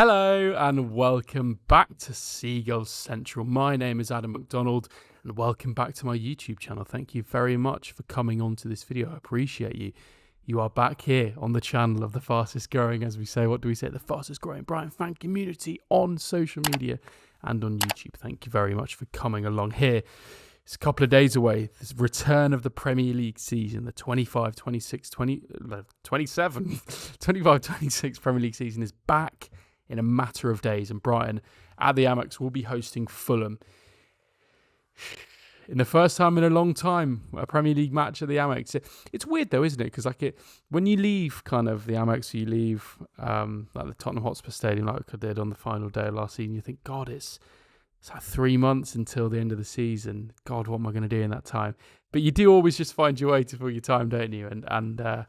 Hello and welcome back to Seagulls Central. My name is Adam MacDonald and welcome back to my YouTube channel. Thank you very much for coming on to this video. I appreciate you. You are back here on the channel of the fastest growing, as we say, what do we say? The fastest growing Brighton fan community on social media and on YouTube. Thank you very much for coming along here. It's a couple of days away. This return of the Premier League season, the 25-26 Premier League season is back in a matter of days, and Brighton at the Amex will be hosting Fulham. In the first time in a long time, a Premier League match at the Amex. It's weird though, isn't it? Because when you leave kind of the Amex, you leave like the Tottenham Hotspur Stadium, like I did on the final day of last season, you think, God, it's like 3 months until the end of the season. God, what am I going to do in that time? But you do always just find your way to fill your time, don't you? And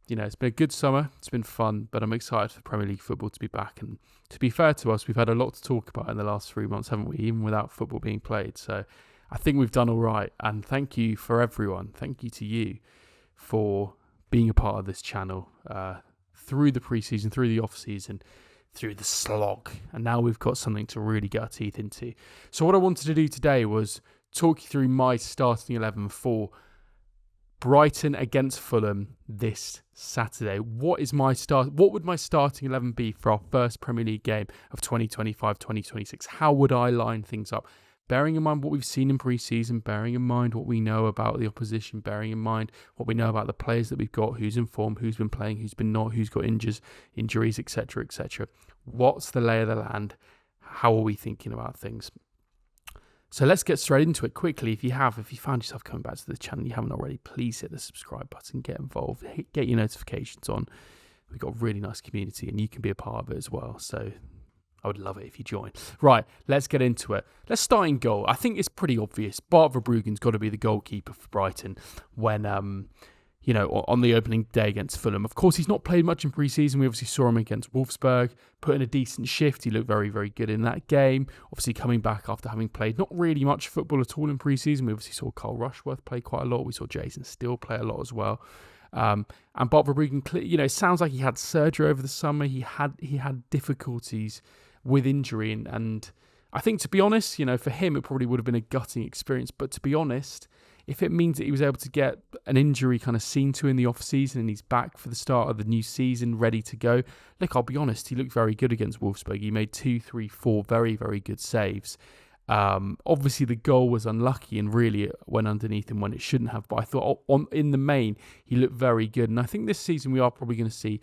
you know, it's been a good summer. It's been fun, but I'm excited for Premier League football to be back. And to be fair to us, we've had a lot to talk about in the last 3 months, haven't we? Even without football being played. So I think we've done all right. And thank you for everyone. Thank you to you for being a part of this channel through the pre-season, through the off-season, through the slog. And now we've got something to really get our teeth into. So what I wanted to do today was talk you through my starting 11 for Brighton against Fulham this Saturday. What would my starting 11 be for our first Premier League game of 2025-2026? How would I line things up? Bearing in mind what we've seen in pre-season, bearing in mind what we know about the opposition, bearing in mind what we know about the players that we've got, who's in form, who's been playing, who's been not, who's got injuries, etc., etc. What's the lay of the land? How are we thinking about things? So let's get straight into it quickly. If you found yourself coming back to the channel, you haven't already, please hit the subscribe button, get involved, get your notifications on. We've got a really nice community and you can be a part of it as well. So I would love it if you join. Right, let's get into it. Let's start in goal. I think it's pretty obvious. Bart Verbruggen's got to be the goalkeeper for Brighton when, on the opening day against Fulham. Of course, he's not played much in pre-season. We obviously saw him against Wolfsburg, put in a decent shift. He looked very, very good in that game. Obviously, coming back after having played not really much football at all in pre-season. We obviously saw Carl Rushworth play quite a lot. We saw Jason Steele play a lot as well. And Bart Verbruggen, it sounds like he had surgery over the summer. He had difficulties with injury, and I think, to be honest, for him it probably would have been a gutting experience. But to be honest, if it means that he was able to get an injury kind of seen to in the off-season and he's back for the start of the new season, ready to go, look, I'll be honest, he looked very good against Wolfsburg. He made 2, 3, 4 very, very good saves. Obviously, the goal was unlucky and really it went underneath him when it shouldn't have. But I thought in the main, he looked very good. And I think this season we are probably going to see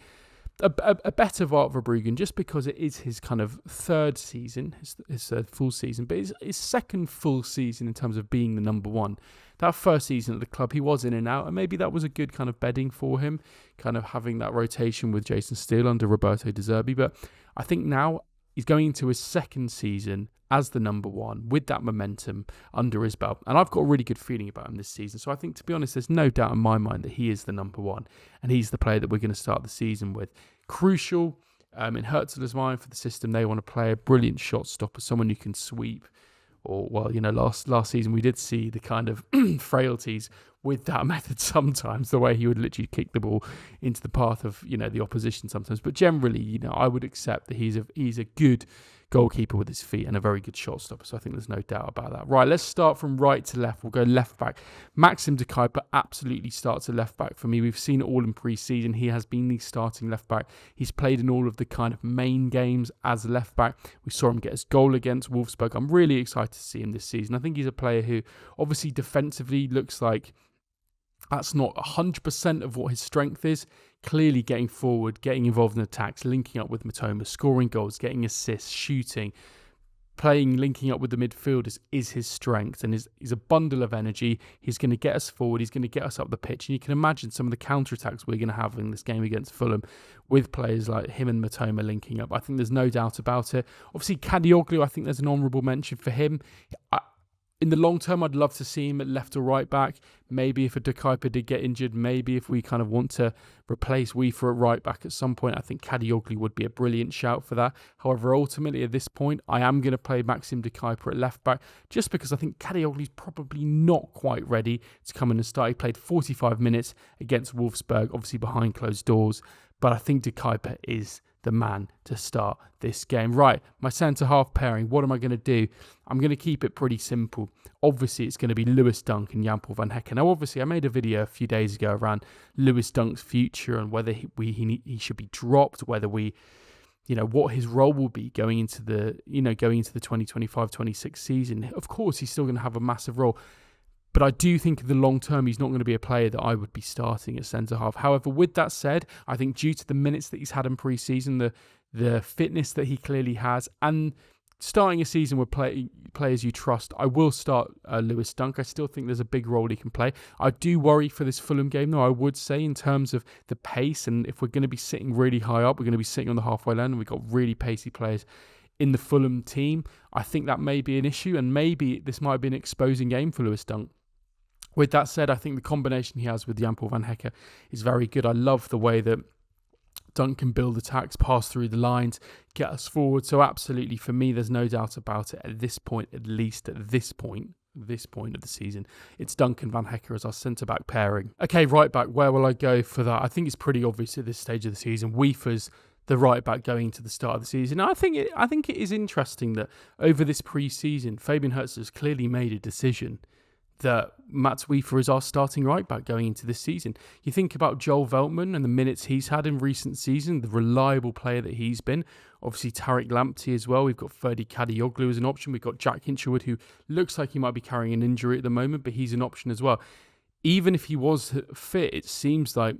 a better Bart Verbruggen, just because it is his kind of third season, his third full season, but his second full season in terms of being the number one. That first season at the club, he was in and out, and maybe that was a good kind of bedding for him, kind of having that rotation with Jason Steele under Roberto De Zerbi. But I think now he's going into his second season as the number one with that momentum under his belt. And I've got a really good feeling about him this season. So I think, to be honest, there's no doubt in my mind that he is the number one and he's the player that we're going to start the season with. Crucial in Hürzeler's mind for the system they want to play, a brilliant shot stopper, someone who can sweep. Or, well, last season we did see the kind of frailties with that method sometimes, the way he would literally kick the ball into the path of, the opposition sometimes. But generally, I would accept that he's a good goalkeeper with his feet and a very good shot stopper. So I think there's no doubt about that. Right, let's start from right to left. We'll go left back. Maxim de Cuyper absolutely starts at left back for me. We've seen it all in pre-season. He has been the starting left back. He's played in all of the kind of main games as a left back. We saw him get his goal against Wolfsburg. I'm really excited to see him this season. I think he's a player who obviously defensively looks like that's not 100% of what his strength is. Clearly getting forward, getting involved in attacks, linking up with Mitoma, scoring goals, getting assists, shooting, linking up with the midfielders is his strength, and he's a bundle of energy. He's going to get us forward. He's going to get us up the pitch. And you can imagine some of the counter-attacks we're going to have in this game against Fulham with players like him and Mitoma linking up. I think there's no doubt about it. Obviously, Kadioglu, I think there's an honourable mention for him. In the long term, I'd love to see him at left or right back. Maybe if a De Cuyper did get injured, maybe if we kind of want to replace Weaver at right back at some point, I think Kadioglu would be a brilliant shout for that. However, ultimately at this point, I am going to play Maxim de Cuyper at left back just because I think Kadioglu's probably not quite ready to come in and start. He played 45 minutes against Wolfsburg, obviously behind closed doors, but I think de Cuyper is the man to start this game. Right, my centre-half pairing, what am I going to do? I'm going to keep it pretty simple. Obviously, it's going to be Lewis Dunk and Jan-Paul van Hecke. Now, obviously, I made a video a few days ago around Lewis Dunk's future and whether he should be dropped, whether what his role will be going into the 2025-26 season. Of course, he's still going to have a massive role. But I do think in the long term, he's not going to be a player that I would be starting at centre-half. However, with that said, I think due to the minutes that he's had in pre-season, the fitness that he clearly has, and starting a season with players you trust, I will start Lewis Dunk. I still think there's a big role he can play. I do worry for this Fulham game, though, I would say, in terms of the pace. And if we're going to be sitting really high up, we're going to be sitting on the halfway line, and we've got really pacey players in the Fulham team. I think that may be an issue, and maybe this might be an exposing game for Lewis Dunk. With that said, I think the combination he has with Jan-Paul van Hecke is very good. I love the way that Dunk can build attacks, pass through the lines, get us forward. So absolutely, for me, there's no doubt about it at this point, at least at this point of the season. It's Dunk and Van Hecke as our centre-back pairing. Okay, right-back, where will I go for that? I think it's pretty obvious at this stage of the season. Weefer's the right-back going to the start of the season. I think it is interesting that over this pre-season, Fabian Hürzeler has clearly made a decision that Mats Weefer is our starting right-back going into this season. You think about Joel Veltman and the minutes he's had in recent season, the reliable player that he's been. Obviously, Tariq Lamptey as well. We've got Ferdi Kadioglu as an option. We've got Jack Hinchelwood, who looks like he might be carrying an injury at the moment, but he's an option as well. Even if he was fit, it seems like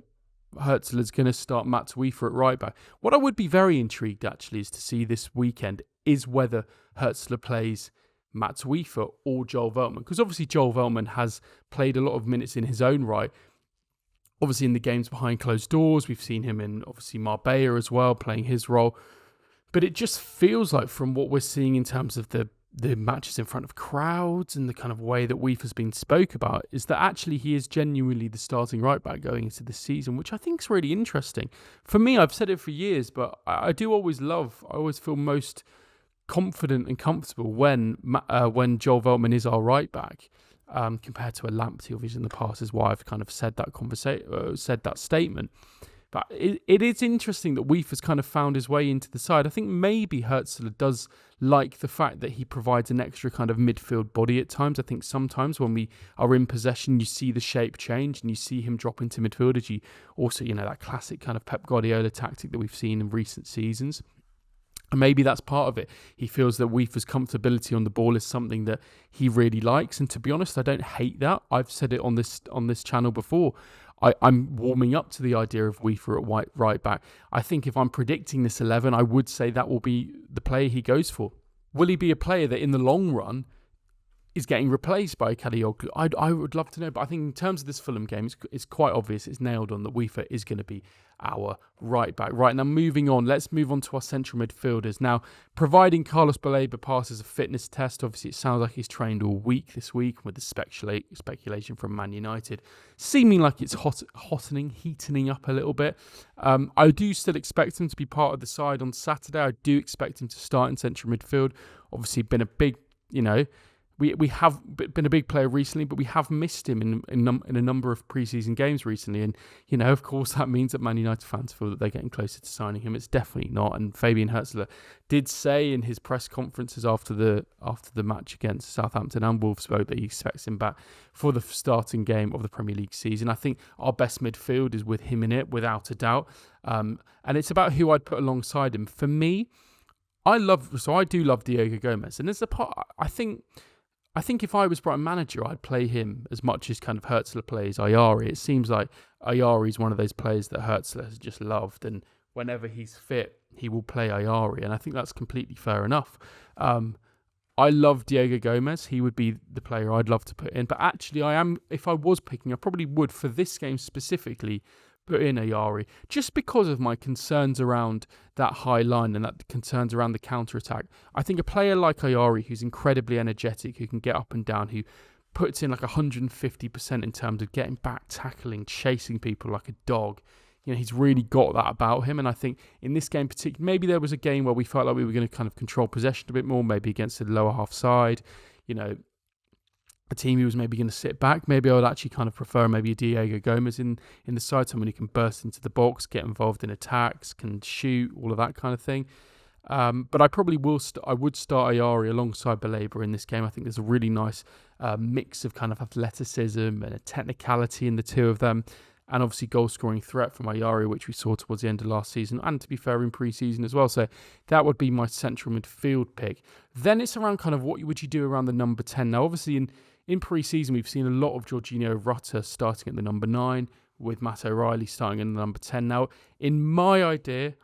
Hürzeler's going to start Mats Weefer at right-back. What I would be very intrigued, actually, is to see this weekend is whether Hürzeler plays Mats Weefer or Joel Veltman, because obviously Joel Veltman has played a lot of minutes in his own right. Obviously in the games behind closed doors, we've seen him in obviously Marbella as well, playing his role. But it just feels like from what we're seeing in terms of the matches in front of crowds and the kind of way that Weefer's been spoke about, is that actually he is genuinely the starting right back going into this season, which I think is really interesting. For me, I've said it for years, but I always feel most confident and comfortable when Joel Veltman is our right back, compared to a Lamptey, obviously in the past, is why I've kind of said that statement. But it is interesting that Weefer's kind of found his way into the side. I think maybe Hürzeler does like the fact that he provides an extra kind of midfield body at times. I think sometimes when we are in possession, you see the shape change and you see him drop into midfield, as you also, that classic kind of Pep Guardiola tactic that we've seen in recent seasons. And maybe that's part of it. He feels that Weefer's comfortability on the ball is something that he really likes. And to be honest, I don't hate that. I've said it on this channel before. I'm warming up to the idea of Weefer at right back. I think if I'm predicting this 11, I would say that will be the player he goes for. Will he be a player that in the long run is getting replaced by Kadioglu? I would love to know, but I think in terms of this Fulham game, it's quite obvious, it's nailed on that Weefer is going to be our right back. Right, now moving on, let's move on to our central midfielders. Now, providing Carlos Baleba passes a fitness test, obviously it sounds like he's trained all week this week with the speculation from Man United, seeming like it's heating up a little bit. I do still expect him to be part of the side on Saturday. I do expect him to start in central midfield. Obviously been a big, we have been a big player recently, but we have missed him in a number of preseason games recently. And, of course, that means that Man United fans feel that they're getting closer to signing him. It's definitely not. And Fabian Hürzeler did say in his press conferences after the match against Southampton and Wolfsburg that he expects him back for the starting game of the Premier League season. I think our best midfield is with him in it, without a doubt. And it's about who I'd put alongside him. For me, I do love Diego Gomez. And there's a part, I think if I was Brighton manager, I'd play him as much as kind of Hürzeler plays Ayari. It seems like Ayari is one of those players that Hürzeler has just loved, and whenever he's fit, he will play Ayari, and I think that's completely fair enough. I love Diego Gomez. He would be the player I'd love to put in, but actually if I was picking, I probably would, for this game specifically, put in Ayari, just because of my concerns around that high line and that concerns around the counter-attack. I think a player like Ayari, who's incredibly energetic, who can get up and down, who puts in like 150% in terms of getting back, tackling, chasing people like a dog, he's really got that about him. And I think in this game particularly, maybe there was a game where we felt like we were going to kind of control possession a bit more, maybe against the lower half side, a team who was maybe going to sit back. Maybe I would actually kind of prefer maybe a Diego Gomez in the side, someone who can burst into the box, get involved in attacks, can shoot, all of that kind of thing. But I probably I would start Ayari alongside Baleba in this game. I think there's a really nice mix of kind of athleticism and a technicality in the two of them. And obviously goal-scoring threat from Ayari, which we saw towards the end of last season, and to be fair, in pre-season as well. So that would be my central midfield pick. Then it's around kind of what would you do around the number 10. Now, obviously, in pre-season, we've seen a lot of Jorginho Rutter starting at the number 9, with Matt O'Reilly starting in the number 10. Now, in my idea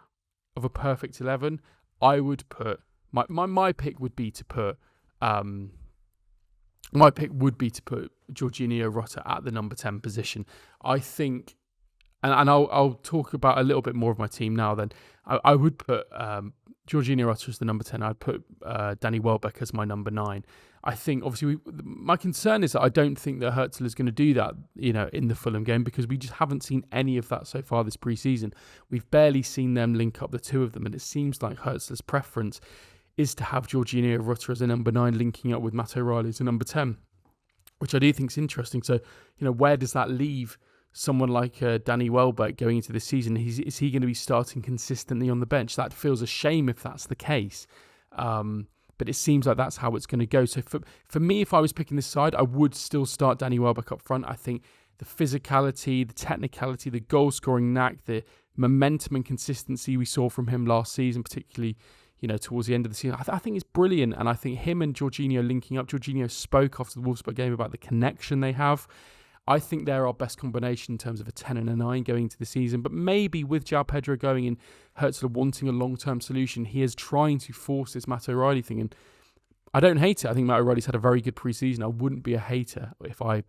of a perfect 11, I would put... My pick would be to put... My pick would be to put Jorginho Rutter at the number 10 position. I think, and I'll talk about a little bit more of my team now then. I would put Jorginho Rutter as the number 10. I'd put Danny Welbeck as my number 9. I think, obviously, my concern is that I don't think that Hürzeler is going to do that, in the Fulham game, because we just haven't seen any of that so far this pre-season. We've barely seen them link up the two of them, and it seems like Hürzeler's preference is to have Jorginho Rutter as a number 9 linking up with Matt O'Reilly as a number 10, which I do think is interesting. So, where does that leave someone like Danny Welbeck going into this season? Is he going to be starting consistently on the bench? That feels a shame if that's the case. But it seems like that's how it's going to go. So for me, if I was picking this side, I would still start Danny Welbeck up front. I think the physicality, the technicality, the goal-scoring knack, the momentum and consistency we saw from him last season, particularly towards the end of the season, I think it's brilliant. And I think him and Jorginho linking up, Jorginho spoke after the Wolfsburg game about the connection they have. I think they're our best combination in terms of a 10 and a 9 going into the season. But maybe with João Pedro going and Hürzeler wanting a long-term solution, he is trying to force this Matt O'Reilly thing. And I don't hate it. I think Matt O'Reilly's had a very good pre-season. I wouldn't be a hater if I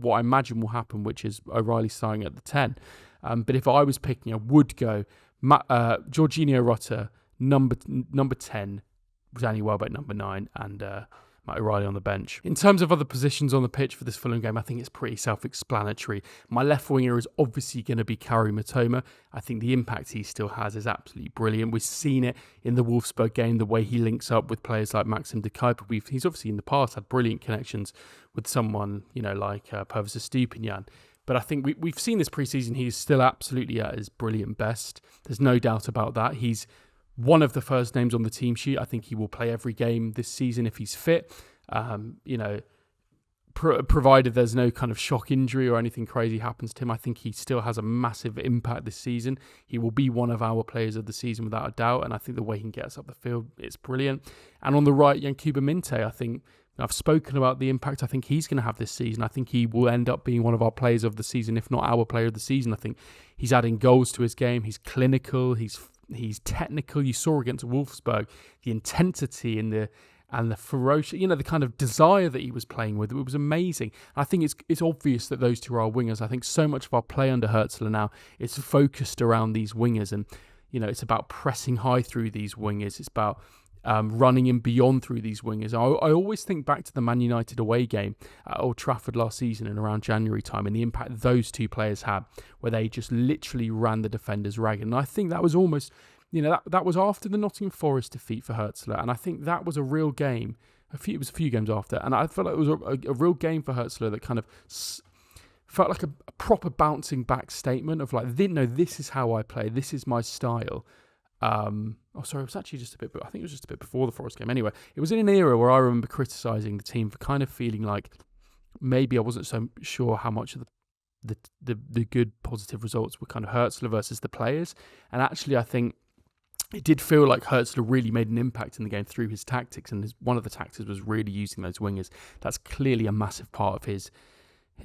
what I imagine will happen, which is O'Reilly starting at the 10. But if I was picking, I would go Jorginho Rutter, number 10, Danny Welbeck number 9, and Matt O'Reilly on the bench. In terms of other positions on the pitch for this Fulham game, I think it's pretty self-explanatory. My left winger is obviously going to be Kaoru Mitoma. I think the impact he still has is absolutely brilliant. We've seen it in the Wolfsburg game, the way he links up with players like Maxim de Cuyper. He's obviously in the past had brilliant connections with someone, like Pervis Estupiñán. But I think we've seen this pre-season, he's still absolutely at his brilliant best. There's no doubt about that. He's one of the first names on the team sheet. I think he will play every game this season if he's fit. Provided there's no kind of shock injury or anything crazy happens to him, I think he still has a massive impact this season. He will be one of our players of the season without a doubt, and I think the way he can get us up the field, it's brilliant. And on the right, Yankuba Minte, I think I've spoken about the impact I think he's going to have this season. I think he will end up being one of our players of the season, if not our player of the season. I think he's adding goals to his game. He's clinical. He's technical. You saw against Wolfsburg the intensity and the ferocious, the kind of desire that he was playing with. It was amazing. I think it's obvious that those two are our wingers. I think so much of our play under Hürzeler now is focused around these wingers, and it's about pressing high through these wingers. It's about running in beyond through these wingers. I always think back to the Man United away game at Old Trafford last season and around January time, and the impact those two players had, where they just literally ran the defenders ragged. And I think that was almost, that was after the Nottingham Forest defeat for Hürzeler, and I think that was a real game. It was a few games after, and I felt like it was a real game for Hürzeler that kind of felt like a proper bouncing back statement of like, this is how I play, this is my style. It was actually just I think it was just a bit before the Forest game. Anyway, it was in an era where I remember criticising the team for kind of feeling like maybe I wasn't so sure how much of the good positive results were kind of Hürzeler versus the players. And actually, I think it did feel like Hürzeler really made an impact in the game through his tactics, and one of the tactics was really using those wingers. That's clearly a massive part of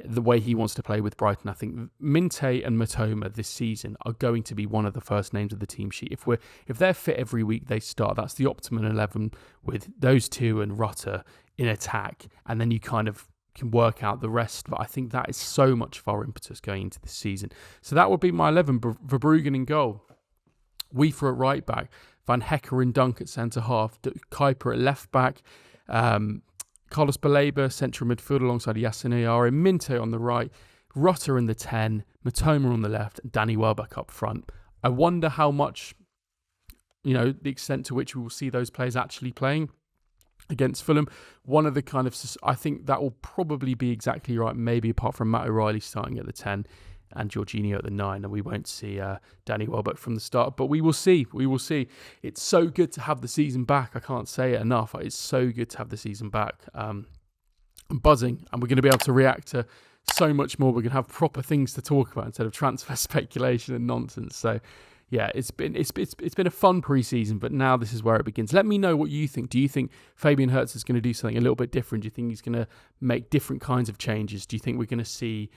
the way he wants to play with Brighton. I think Minte and Mitoma this season are going to be one of the first names of the team sheet. If they're fit every week, they start. That's the optimum 11 with those two and Rutter in attack, and then you kind of can work out the rest. But I think that is so much of our impetus going into this season. So that would be my 11. Verbruggen in goal. Weaver at right back. Van Hecke and Dunk at centre half. Cuyper at left back. Carlos Baleba, central midfield alongside Yasin Ayari, Minte on the right, Rutter in the 10, Mitoma on the left, and Danny Welbeck up front. I wonder how much, the extent to which we will see those players actually playing. against Fulham. One of the kind of, I think that will probably be exactly right, maybe apart from Matt O'Reilly starting at the 10 and Jorginho at the 9, and we won't see Danny Welbeck from the start, but we will see. It's so good to have the season back. I can't say it enough. It's so good to have the season back. I'm buzzing, and we're going to be able to react to so much more. We're going to have proper things to talk about instead of transfer speculation and nonsense. So yeah, it's been a fun pre-season, but now this is where it begins. Let me know what you think. Do you think Fabian Hürzeler is going to do something a little bit different? Do you think he's going to make different kinds of changes? Do you think we're going to see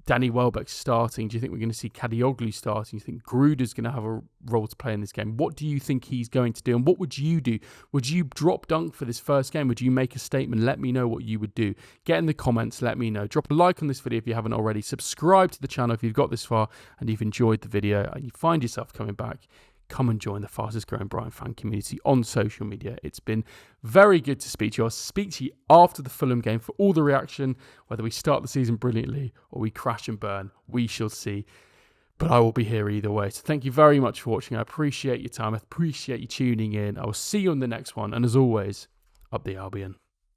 Danny Welbeck starting? Do you think we're going to see Kadioglu starting? Do you think Gruder's going to have a role to play in this game? What do you think he's going to do? And what would you do? Would you drop dunk for this first game? Would you make a statement? Let me know what you would do. Get in the comments. Let me know. Drop a like on this video if you haven't already. Subscribe to the channel if you've got this far and you've enjoyed the video and you find yourself coming back. Come and join the fastest growing Brighton fan community on social media. It's been very good to speak to you. I'll speak to you after the Fulham game for all the reaction, whether we start the season brilliantly or we crash and burn. We shall see. But I will be here either way. So thank you very much for watching. I appreciate your time. I appreciate you tuning in. I will see you on the next one. And as always, up the Albion.